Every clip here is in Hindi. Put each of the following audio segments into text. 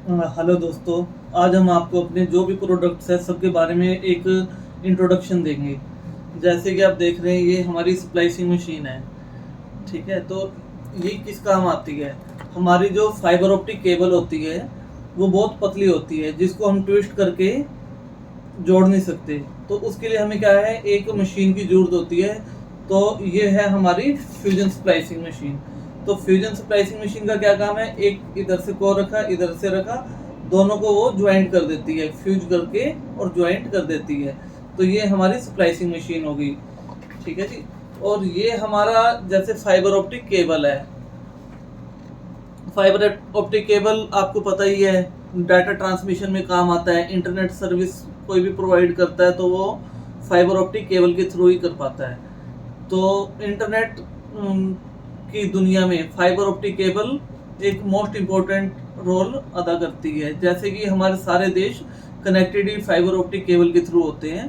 हेलो दोस्तों। आज हम आपको अपने जो भी प्रोडक्ट्स हैं सबके बारे में एक इंट्रोडक्शन देंगे। जैसे कि आप देख रहे हैं, ये हमारी स्प्लाइसिंग मशीन है। ठीक है, तो ये किस काम आती है? हमारी जो फाइबर ऑप्टिक केबल होती है वो बहुत पतली होती है, जिसको हम ट्विस्ट करके जोड़ नहीं सकते। तो उसके लिए हमें क्या है, एक मशीन की ज़रूरत होती है। तो ये है हमारी फ्यूजन स्प्लाइसिंग मशीन। तो फ्यूजन स्प्लाइसिंग मशीन का क्या काम है, एक इधर से को रखा, इधर से रखा, दोनों को वो ज्वाइंट कर देती है, फ्यूज करके और ज्वाइंट कर देती है। तो ये हमारी स्प्लाइसिंग मशीन हो गई। ठीक है जी। और ये हमारा जैसे फाइबर ऑप्टिक केबल है। फाइबर ऑप्टिक केबल आपको पता ही है, डाटा ट्रांसमिशन में काम आता है। इंटरनेट सर्विस कोई भी प्रोवाइड करता है तो वो फाइबर ऑप्टिक केबल के थ्रू ही कर पाता है। तो इंटरनेट की दुनिया में फाइबर ऑप्टिक केबल एक मोस्ट इम्पोर्टेंट रोल अदा करती है। जैसे कि हमारे सारे देश कनेक्टेड ही फाइबर ऑप्टिक केबल के थ्रू होते हैं।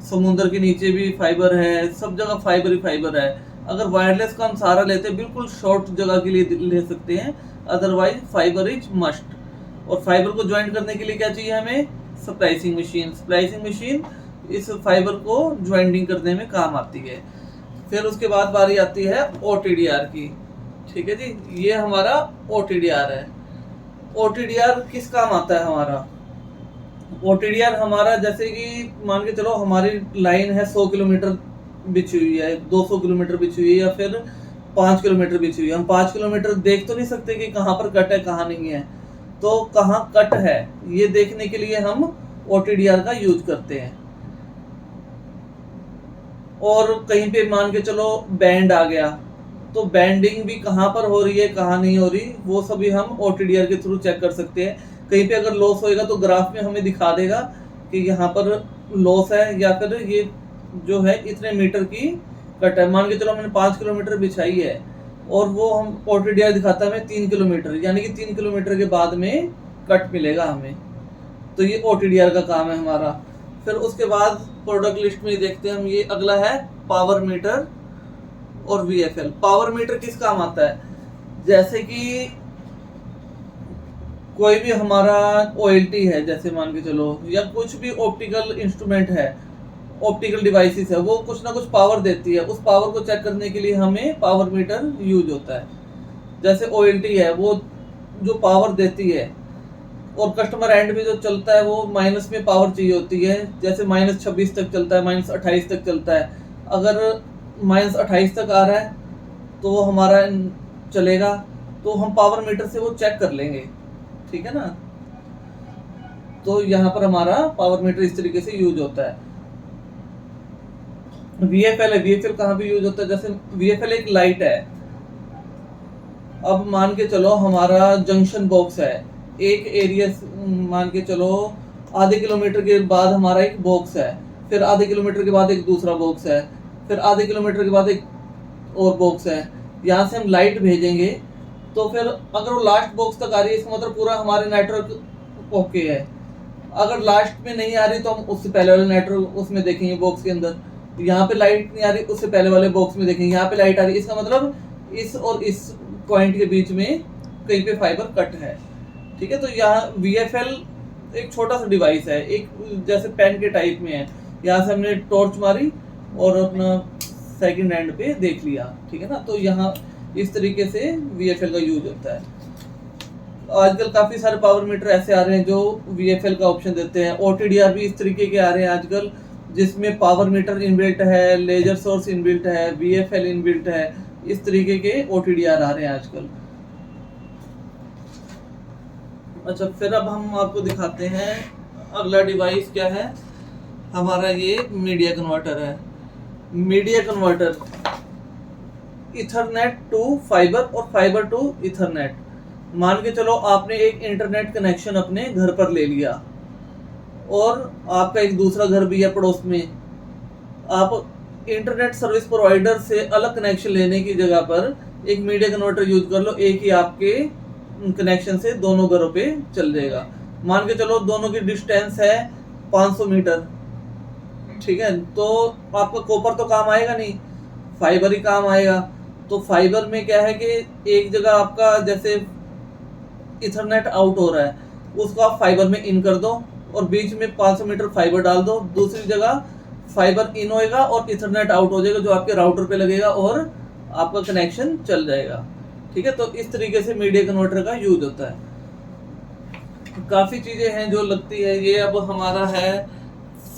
समुद्र के नीचे भी फाइबर है, सब जगह फाइबर ही फाइबर है। अगर वायरलेस का हम सहारा लेते हैं, बिल्कुल शॉर्ट जगह के लिए ले सकते हैं, अदरवाइज फाइबर इज मस्ट। और फाइबर को ज्वाइन करने के लिए क्या चाहिए हमें? Splicing machine. स्प्लाइसिंग मशीन इस फाइबर को ज्वाइंटिंग करने में काम आती है। फिर उसके बाद बारी आती है OTDR की। ठीक है जी, ये हमारा OTDR है। OTDR किस काम आता है हमारा? OTDR हमारा, जैसे कि मान के चलो हमारी लाइन है 100 किलोमीटर बिछी हुई है, 200 किलोमीटर बिछी हुई है, या फिर 5 किलोमीटर बिछी हुई है। हम 5 किलोमीटर देख तो नहीं सकते कि कहाँ पर कट है कहाँ नहीं है। तो कहाँ कट है ये देखने के लिए हम OTDR का यूज करते हैं। और कहीं पे मान के चलो बैंड आ गया, तो बैंडिंग भी कहाँ पर हो रही है कहाँ नहीं हो रही, वो सभी हम OTDR के थ्रू चेक कर सकते हैं। कहीं पे अगर लॉस होएगा तो ग्राफ में हमें दिखा देगा कि यहाँ पर लॉस है, या फिर ये जो है इतने मीटर की कट है। मान के चलो मैंने 5 किलोमीटर बिछाई है और वो हम OTDR दिखाता है हमें 3 किलोमीटर, यानी कि 3 किलोमीटर के बाद में कट मिलेगा हमें। तो ये OTDR का काम है हमारा। फिर उसके बाद प्रोडक्ट लिस्ट में देखते हैं हम, ये अगला है पावर मीटर और VFL। पावर मीटर किस काम आता है? जैसे कि कोई भी हमारा OLT है, जैसे मान के चलो, या कुछ भी ऑप्टिकल इंस्ट्रूमेंट है, ऑप्टिकल डिवाइसेस है, वो कुछ ना कुछ पावर देती है। उस पावर को चेक करने के लिए हमें पावर मीटर यूज होता है। जैसे OLT है, वो जो पावर देती है, और कस्टमर एंड में जो चलता है वो माइनस में पावर चाहिए होती है। जैसे -26 तक चलता है, -28 तक चलता है। अगर -28 तक आ रहा है तो वो हमारा चलेगा, तो हम पावर मीटर से वो चेक कर लेंगे। ठीक है ना। तो यहाँ पर हमारा पावर मीटर इस तरीके से यूज होता है। VFL है, VFL कहाँ पे यूज होता है? जैसे VFL एक लाइट है। अब मान के चलो हमारा जंक्शन बॉक्स है, एक एरिया मान के चलो आधे किलोमीटर के बाद हमारा एक बॉक्स है, फिर आधे किलोमीटर के बाद एक दूसरा बॉक्स है, फिर आधे किलोमीटर के बाद एक और बॉक्स है। यहाँ से हम लाइट भेजेंगे, तो फिर अगर वो लास्ट बॉक्स तक आ रही है, इसका मतलब पूरा हमारे नेटवर्क ओके है। अगर लास्ट में नहीं आ रही तो हम उससे पहले वाले नेटवर्क उसमें देखेंगे, बॉक्स के अंदर। यहाँ पे लाइट नहीं आ रही, उससे पहले वाले बॉक्स में देखेंगे, यहाँ पे लाइट आ रही, इसका मतलब इस और इस पॉइंट के बीच में कहीं पे फाइबर कट है। ठीक है, तो यहाँ VFL एक छोटा सा डिवाइस है, एक जैसे पेन के टाइप में है। यहाँ से हमने टॉर्च मारी और अपना सेकंड हैंड पे देख लिया। ठीक है ना। तो यहाँ इस तरीके से VFL का यूज होता है। आजकल काफी सारे पावर मीटर ऐसे आ रहे हैं जो VFL का ऑप्शन देते हैं। OTDR भी इस तरीके के आ रहे हैं आजकल, जिसमें पावर मीटर इनबिल्ट है, लेजर सोर्स इनबिल्ट है, VFL इनबिल्ट है। इस तरीके के OTDR आ रहे हैं आजकल। अच्छा, फिर अब हम आपको दिखाते हैं अगला डिवाइस क्या है हमारा। ये मीडिया कन्वर्टर है। Media converter Ethernet to fibre और फाइबर टू इथरनेट। मान के चलो आपने एक इंटरनेट कनेक्शन अपने घर पर ले लिया, और आपका एक दूसरा घर भी है पड़ोस में। आप इंटरनेट सर्विस प्रोवाइडर से अलग कनेक्शन लेने की जगह पर एक मीडिया कन्वर्टर यूज कर लो, एक ही आपके कनेक्शन से दोनों घरों पे चल जाएगा। मान के चलो दोनों की डिस्टेंस है 500 मीटर। ठीक है, तो आपका कॉपर तो काम आएगा नहीं, फाइबर ही काम आएगा। तो फाइबर में क्या है कि एक जगह आपका जैसे इथरनेट आउट हो रहा है, उसको आप फाइबर में इन कर दो और बीच में 500 मीटर फाइबर डाल दो, दूसरी जगह फाइबर इन होएगा और इथरनेट आउट हो जाएगा जो आपके राउटर पे लगेगा और आपका कनेक्शन चल जाएगा। ठीक है, तो इस तरीके से मीडिया कन्वर्टर का यूज होता है। काफ़ी चीज़ें हैं जो लगती है। ये अब हमारा है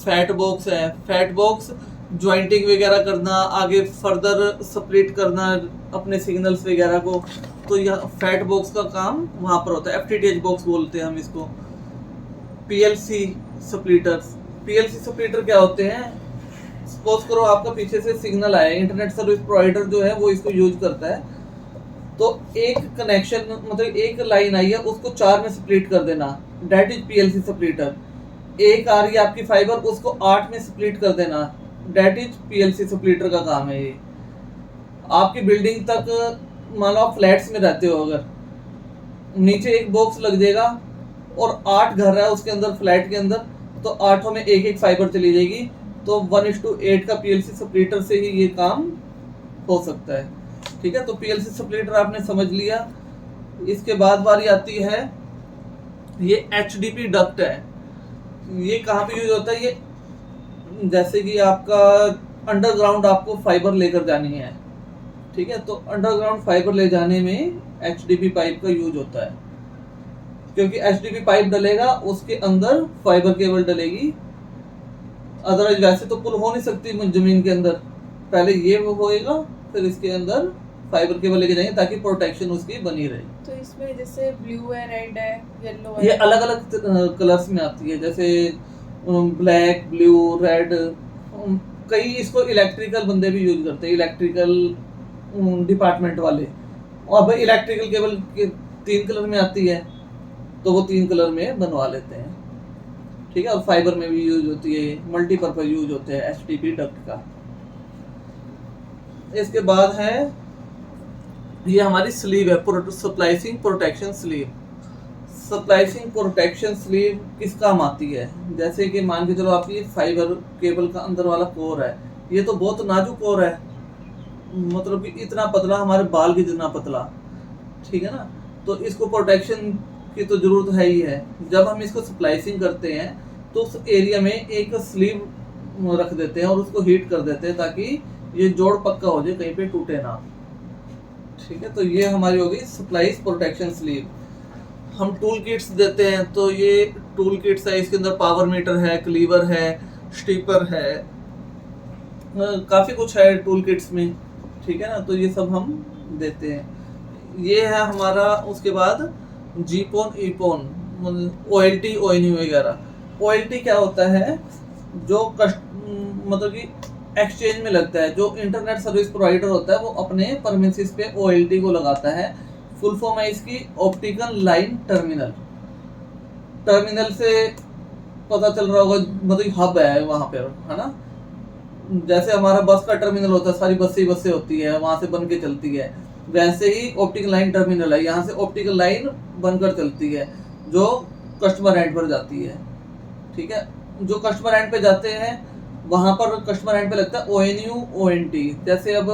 फैट बॉक्स है। फैट बॉक्स ज्वाइंटिंग वगैरह करना, आगे फर्दर स्प्लिट करना अपने सिग्नल्स वगैरह को, तो यह फैट बॉक्स का काम वहाँ पर होता है। एफटीटीएच बॉक्स बोलते हैं हम इसको। पीएलसी स्प्लिटर्स, पीएलसी स्प्लिटर क्या होते हैं? सपोज करो आपका पीछे से सिग्नल आया, इंटरनेट सर्विस प्रोवाइडर जो है वो इसको यूज करता है, तो एक कनेक्शन मतलब एक लाइन आई है उसको 4 में स्प्लिट कर देना, डेट इज पीएलसी स्प्लिटर। एक आ रही है आपकी फाइबर, उसको 8 में स्प्लिट कर देना, डेट इज पीएलसी स्प्लिटर का काम है ये। आपकी बिल्डिंग तक मान लो आप फ्लैट्स में रहते हो, अगर नीचे एक बॉक्स लग जाएगा और 8 घर है उसके अंदर, फ्लैट के अंदर, तो 8 में एक एक फाइबर चली जाएगी, तो 1:8 का पीएलसी स्प्लिटर से ही ये काम हो सकता है। ठीक है, तो पीएलसी स्प्लिटर आपने समझ लिया। इसके बाद बारी आती है ये एचडीपी डक्ट है। ये कहाँ पे यूज होता है? ये जैसे कि आपका अंडरग्राउंड आपको फाइबर लेकर जानी है, ठीक है, तो अंडरग्राउंड फाइबर ले जाने में एचडीपी पाइप का यूज होता है, क्योंकि एचडीपी पाइप डलेगा उसके अंदर फाइबर केबल डलेगी, अदरवाइज वैसे तो पुल हो नहीं सकती जमीन के अंदर, पहले ये वो होएगा फिर इसके अंदर फाइबर केबल लेके जाएंगे ताकि प्रोटेक्शन उसकी बनी रहे। तो इसमें जैसे ब्लू है, रेड है, येलो है, ये अलग अलग कलर्स में आती है, जैसे ब्लैक, ब्लू, रेड। कई इसको इलेक्ट्रिकल बंदे भी यूज करते हैं, इलेक्ट्रिकल डिपार्टमेंट वाले। और भाई इलेक्ट्रिकल केबल के 3 कलर में आती है तो वो 3 कलर में बनवा लेते हैं। ठीक है, और फाइबर में भी यूज होती है, मल्टीपर्पज यूज होते हैं एचटीपी डक्ट का। इसके बाद है ये हमारी स्लीव है, splicing protection sleeve. Splicing protection sleeve किस काम आती है? जैसे कि मान के चलो आपकी फाइबर केबल का अंदर वाला कोर है, ये तो बहुत नाजुक कोर है, मतलब कि इतना पतला, हमारे बाल की जितना पतला, ठीक है ना, तो इसको प्रोटेक्शन की तो जरूरत है ही है। जब हम इसको स्प्लाइसिंग करते हैं तो उस एरिया में एक स्लीव रख देते हैं और उसको हीट कर देते हैं ताकि ये जोड़ पक्का हो जाए, कहीं पे टूटे ना। ठीक है, तो ये हमारी होगी स्प्लाइस प्रोटेक्शन स्लीव। हम टूल किट्स देते हैं, तो ये टूल किट्स है, इसके अंदर पावर मीटर है, क्लीवर है, स्टीपर है, काफ़ी कुछ है टूल किट्स में। ठीक है ना, तो ये सब हम देते हैं। ये है हमारा, उसके बाद जीपोन, ईपोन, ओएलटी, ओएनयू वगैरह। ओएलटी क्या होता है? जो मतलब कि एक्सचेंज में लगता है, जो इंटरनेट सर्विस प्रोवाइडर होता है वो अपने परमिसेस पे ओएलटी को लगाता है। फुल फॉर्म है इसकी ऑप्टिकल लाइन टर्मिनल। टर्मिनल से पता चल रहा होगा, मतलब हब है वहाँ पे, है ना, जैसे हमारा बस का टर्मिनल होता है, सारी बसें होती है वहाँ से बन के चलती है, वैसे ही ऑप्टिकल लाइन टर्मिनल है, यहाँ से ऑप्टिकल लाइन बनकर चलती है जो कस्टमर एंड पर जाती है। ठीक है, जो कस्टमर एंड पे जाते हैं वहाँ पर कस्टमर एंड पे लगता है ओएनयू, ओएनटी। जैसे अब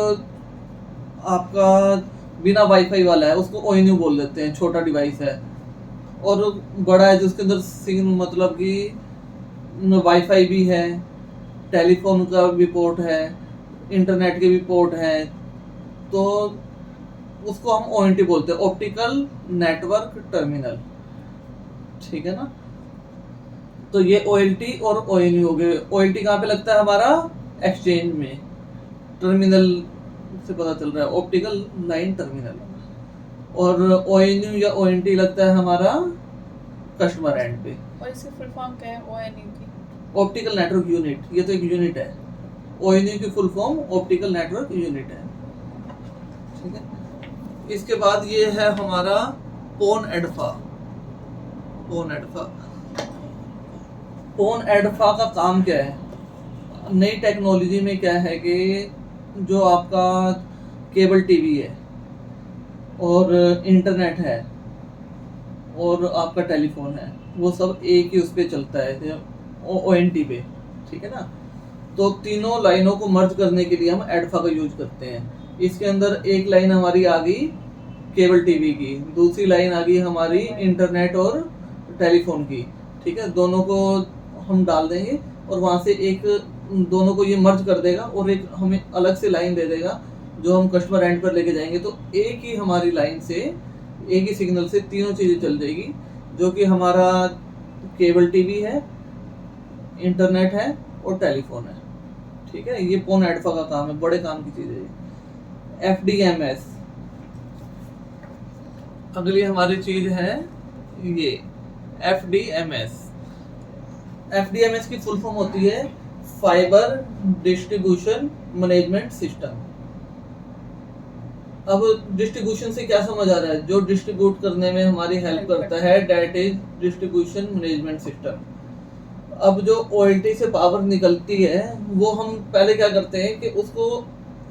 आपका बिना वाईफाई वाला है उसको ओएनयू बोल देते हैं, छोटा डिवाइस है, और बड़ा है जिसके अंदर सिम, मतलब कि वाईफाई भी है, टेलीफोन का भी पोर्ट है, इंटरनेट के भी पोर्ट हैं, तो उसको हम ओएनटी बोलते हैं, ऑप्टिकल नेटवर्क टर्मिनल। ठीक है ना, तो ये ओएलटी और ओएनयू हो गए। ओएलटी कहाँ पे लगता है? हमारा एक्सचेंज में, टर्मिनल से पता चल रहा है, ऑप्टिकल लाइन टर्मिनल। और ओएनयू या ओएनटी लगता है हमारा कस्टमर एंड पे। और इसकी फुल फॉर्म क्या है ओएनयू की? ऑप्टिकल नेटवर्क यूनिट, ये तो एक यूनिट है। ओएनयू की full form optical network unit है। ठीक है, इसके बाद ये है हमारा पोन एडफा। पोन एडफा, पोन एडफा का काम क्या है? नई टेक्नोलॉजी में क्या है कि जो आपका केबल टीवी है और इंटरनेट है और आपका टेलीफोन है, वो सब एक ही उस पर चलता है, ओएनटी पे। ठीक है ना, तो तीनों लाइनों को मर्ज करने के लिए हम एडफा का यूज करते हैं। इसके अंदर एक लाइन हमारी आ गई केबल टीवी की, दूसरी लाइन आ गई हमारी इंटरनेट और टेलीफोन की, ठीक है, दोनों को हम डाल देंगे और वहाँ से एक दोनों को ये मर्ज कर देगा और एक हमें अलग से लाइन दे देगा जो हम कस्टमर एंड पर लेके जाएंगे। तो एक ही हमारी लाइन से, एक ही सिग्नल से तीनों चीज़ें चल जाएगी, जो कि हमारा केबल टीवी है, इंटरनेट है और टेलीफोन है, ठीक है। ये पोन एडफा का काम है, बड़े काम की चीज़ है। FDMS अगली हमारी चीज़ है ये FDMS। FDMS की फुल फॉर्म होती है फाइबर डिस्ट्रीब्यूशन मैनेजमेंट सिस्टम। अब डिस्ट्रीब्यूशन से क्या समझ आ रहा है? जो डिस्ट्रीब्यूट करने में हमारी हेल्प करता है, that is distribution management system. अब जो OLT से पावर निकलती है वो हम पहले क्या करते हैं कि उसको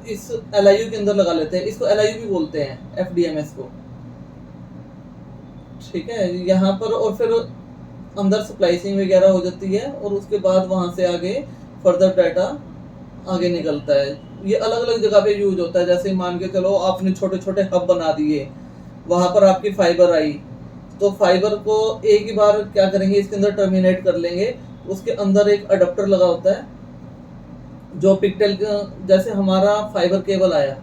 इस LIU के अंदर लगा लेते हैं। इसको LIU भी बोलते हैं, FDMS को, ठीक है। यहाँ पर और फिर अंदर स्प्लाइसिंग वगैरह हो जाती है और उसके बाद वहाँ से आगे फर्दर डाटा आगे निकलता है। ये अलग अलग जगह पे यूज होता है। जैसे मान के चलो आपने छोटे छोटे हब बना दिए, वहाँ पर आपकी फाइबर आई, तो फाइबर को एक ही बार क्या करेंगे, इसके अंदर टर्मिनेट कर लेंगे। उसके अंदर एक अडप्टर लगा होता है जो पिकटेल, जैसे हमारा फाइबर केबल आया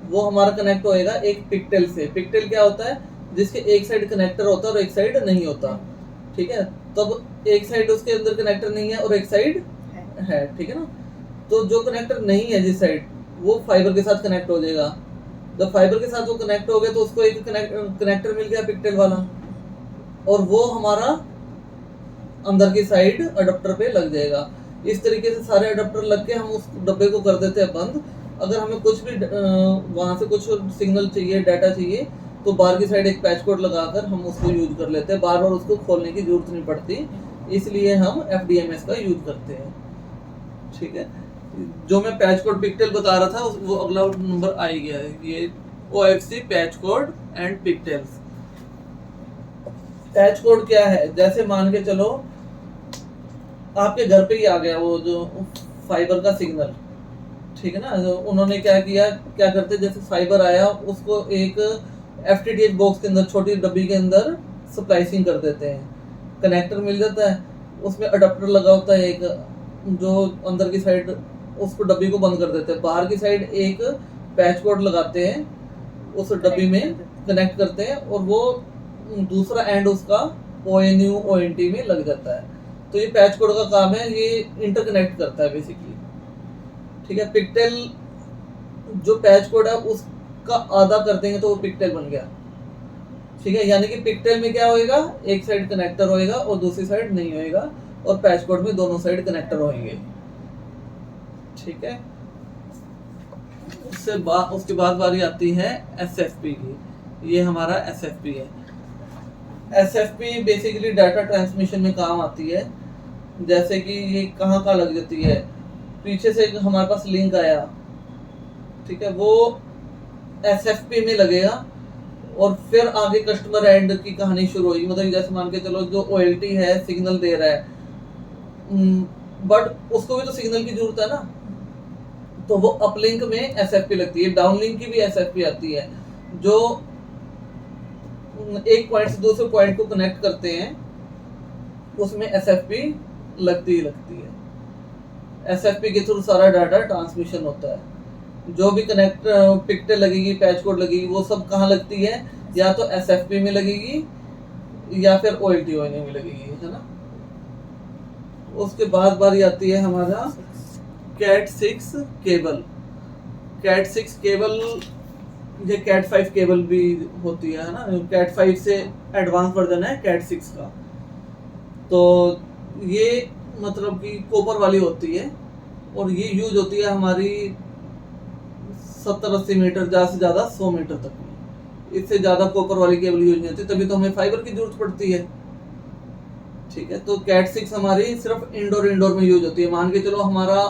वो हमारा कनेक्ट होएगा एक पिकटेल से। पिकटेल क्या होता है? जिसके एक साइड कनेक्टर होता है और एक साइड नहीं होता, ठीक है। तब एक साइड उसके अंदर कनेक्टर नहीं है और एक साइड है, ठीक है ना। तो जो कनेक्टर नहीं है जिस साइड, वो फाइबर के साथ कनेक्ट हो जाएगा। जब फाइबर के साथ वो कनेक्ट हो गया तो उसको एक कनेक्टर मिल गया पिकटेल वाला, और वो हमारा अंदर की साइड अडप्टर पे लग जाएगा। इस तरीके से सारे अडप्टर लग के हम उस डब्बे को कर देते हैं बंद। अगर हमें कुछ भी वहाँ से कुछ सिग्नल चाहिए, डाटा चाहिए, तो बाहर की साइड एक पैच कोड लगाकर हम उसको यूज कर लेते हैं। बार बार उसको खोलने की जरूरत नहीं पड़ती, इसलिए हम FDMS का यूज करते हैं, ठीक है। जो मैं पैच कोड पिकटेल बता रहा था वो अगला नंबर आ ही गया है, ये OFC patch code and pigtails. Patch code क्या है? जैसे मान के चलो आपके घर पे ही आ गया वो जो फाइबर का सिग्नल, ठीक है ना। तो उन्होंने क्या किया, क्या करते, जैसे फाइबर आया उसको एक FTTH बॉक्स के अंदर, छोटी डब्बी के अंदर स्प्लाइसिंग कर देते हैं। कनेक्टर मिल जाता है, उसमें अडप्टर लगा होता है एक, जो अंदर की साइड उसको डब्बी को बंद कर देते हैं। बाहर की साइड एक पैच कोड लगाते हैं, उस डब्बी में कनेक्ट करते हैं और वो दूसरा एंड उसका ONU ONT में लग जाता है। तो ये पैच कोड का काम है, ये इंटरकनेक्ट करता है बेसिकली, ठीक है। पिकटेल जो पैच कोड है उसका आधा कर देंगे तो वो पिकटेल बन गया, ठीक है। यानी कि पिकटेल में क्या होएगा, एक साइड कनेक्टर होएगा और दूसरी साइड नहीं होएगा, और पैच कोड में दोनों साइड कनेक्टर होंगे, ठीक है। उसके बाद बारी आती है SFP की। ये हमारा SFP है। SFP बेसिकली डाटा ट्रांसमिशन में काम आती है। जैसे कि ये कहाँ कहाँ लग जाती है, पीछे से हमारे पास लिंक आया, ठीक है, वो SFP में लगेगा और फिर आगे कस्टमर एंड की कहानी शुरू होगी। मतलब जैसे मान के चलो जो OLT है सिग्नल दे रहा है, बट उसको भी तो सिग्नल की जरूरत है ना, तो वो अपलिंक में SFP लगती है। डाउनलिंक की भी SFP आती है, जो एक पॉइंट से दूसरे पॉइंट को कनेक्ट करते हैं, उसमें SFP लगती ही लगती है। SFP के थ्रू सारा डाटा ट्रांसमिशन होता है। जो भी कनेक्ट पिकटेल लगेगी, पैच कोड लगेगी, वो सब कहाँ लगती है, या तो SFP में लगेगी या फिर OLT में लगेगी, है ना। उसके बाद बारी आती है हमारा Cat6 केबल। Cat6 केबल, ये Cat5 केबल भी होती है ना। Cat5 से एडवांस वर्जन है Cat6 का। तो ये मतलब कि कॉपर वाली होती है और ये यूज होती है हमारी 70-80 मीटर, ज़्यादा से ज़्यादा 100 मीटर तक में। इससे ज़्यादा कॉपर वाली केबल यूज नहीं होती, तभी तो हमें फाइबर की जरूरत पड़ती है, ठीक है। तो Cat6 हमारी सिर्फ इंडोर में यूज होती है। मान के चलो हमारा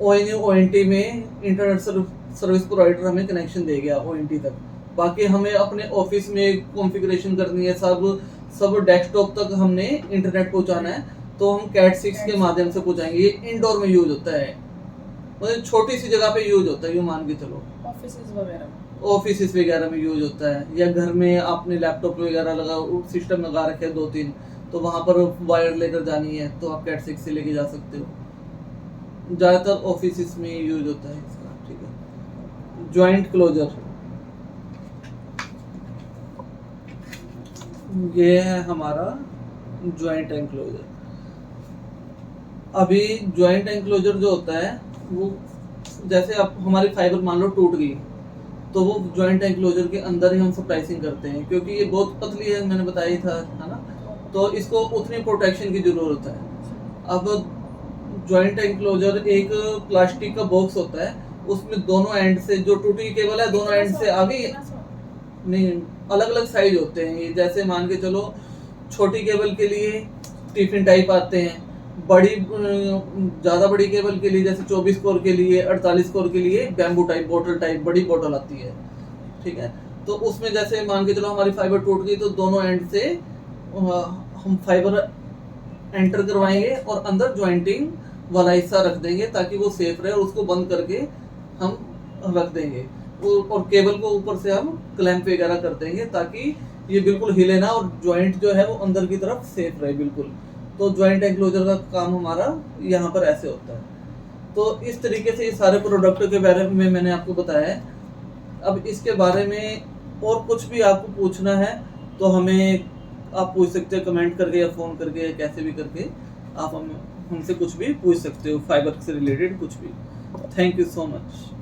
ONU ONT में इंटरनेट सर्विस प्रोवाइडर हमें कनेक्शन दे गया ONT तक, बाकी हमें अपने ऑफिस में कॉन्फ़िगरेशन करनी है, सब डेस्कटॉप तक हमने इंटरनेट पहुंचाना है, तो हम Cat6 के माध्यम से पहुंचाएंगे। ये इंडोर में यूज होता है, मतलब छोटी सी जगह पे यूज होता है, यूँ मान के चलो ऑफिसेज वगैरह। ऑफिस वगैरह में यूज होता है, या घर में आपने लैपटॉप वगैरह लगा सिस्टम लगा रखे हैं 2-3, तो वहाँ पर वायर लेकर जानी है तो आप कैट 6 से लेके जा सकते हो। ज़्यादातर ऑफिस में यूज होता है इसका। ठीक है, जॉइंट क्लोजर, ये है हमारा जॉइंट एंक्लोजर। अभी जॉइंट एंक्लोजर जो होता है वो, जैसे आप हमारी फाइबर मान लो टूट गई, तो वो जॉइंट एंक्लोजर के अंदर ही हम स्प्लाइसिंग करते हैं, क्योंकि ये बहुत पतली है, मैंने बताया ही था, है ना, तो इसको उतनी प्रोटेक्शन की ज़रूरत है। अब जॉइंट एंक्लोजर एक प्लास्टिक का बॉक्स होता है, उसमें दोनों एंड से जो टूटी केबल है दोनों एंड से आगे, नहीं अलग अलग साइज होते हैं ये। जैसे मान के चलो छोटी केबल के लिए टिफिन टाइप आते हैं, बड़ी ज़्यादा बड़ी केबल के लिए जैसे 24 कोर के लिए, 48 कोर के लिए बैम्बू टाइप बोतल टाइप बड़ी बोतल आती है। ठीक है, तो उसमें जैसे मान के चलो हमारी फाइबर टूट गई तो दोनों एंड से हम फाइबर एंटर करवाएंगे और अंदर जॉइंटिंग वाला हिस्सा रख देंगे ताकि वो सेफ रहे, और उसको बंद करके हम रख देंगे और केबल को ऊपर से हम क्लैंप वगैरह कर देंगे ताकि ये बिल्कुल हिले ना और जॉइंट जो है वो अंदर की तरफ सेफ रहे बिल्कुल। तो जॉइंट एंक्लोजर का काम हमारा यहाँ पर ऐसे होता है। तो इस तरीके से ये सारे प्रोडक्ट के बारे में मैंने आपको बताया है। अब इसके बारे में और कुछ भी आपको पूछना है तो हमें आप पूछ सकते हो कमेंट करके या फ़ोन करके या कैसे भी करके आप हमसे कुछ भी पूछ सकते हो, फाइबर से रिलेटेड कुछ भी। Thank you so much.